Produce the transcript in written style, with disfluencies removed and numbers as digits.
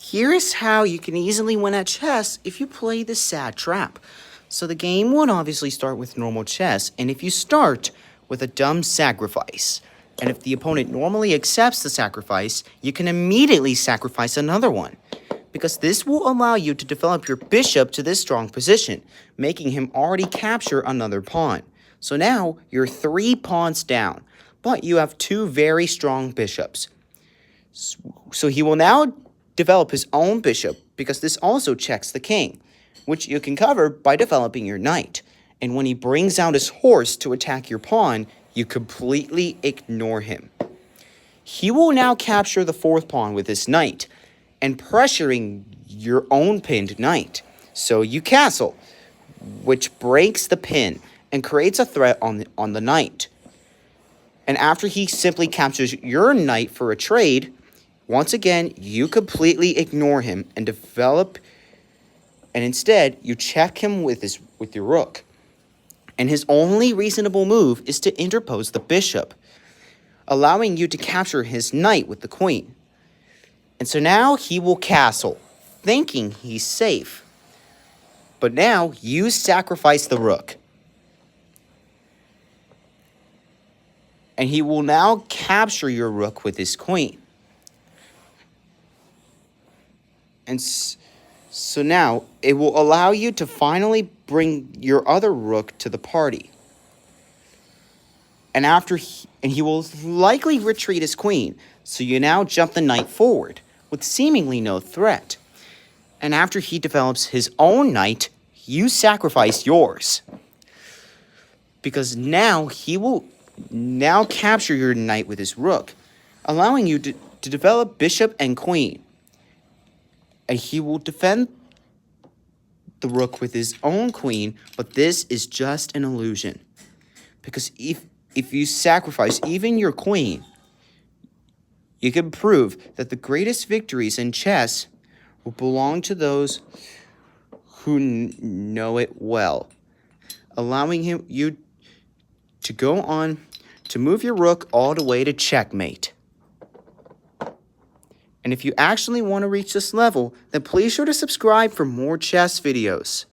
Here's how you can easily win at chess if you play the sad trap. So the game would obviously start with normal chess, and if you start with a dumb sacrifice, and if the opponent normally accepts the sacrifice, you can immediately sacrifice another one, because this will allow you to develop your bishop to this strong position, making him already capture another pawn. So now you're 3 pawns down, but you have 2 very strong bishops. So he will now develop his own bishop, because this also checks the king, which you can cover by developing your knight. And when he brings out his horse to attack your pawn, you completely ignore him. He will now capture the 4th pawn with his knight, and pressuring your own pinned knight. So you castle, which breaks the pin and creates a threat on the knight. And after he simply captures your knight for a trade, once again, you completely ignore him and develop, and instead you check him with your rook. And his only reasonable move is to interpose the bishop, allowing you to capture his knight with the queen. And so now he will castle, thinking he's safe. But now you sacrifice the rook. And he will now capture your rook with his queen. And so now it will allow you to finally bring your other rook to the party. And he will likely retreat his queen. So you now jump the knight forward with seemingly no threat. And after he develops his own knight, you sacrifice yours. Because now he will capture your knight with his rook, allowing you to develop bishop and queen. And he will defend the rook with his own queen, but this is just an illusion. Because if you sacrifice even your queen, you can prove that the greatest victories in chess will belong to those who know it well, allowing you to go on to move your rook all the way to checkmate. And if you actually want to reach this level, then please sure to subscribe for more chess videos.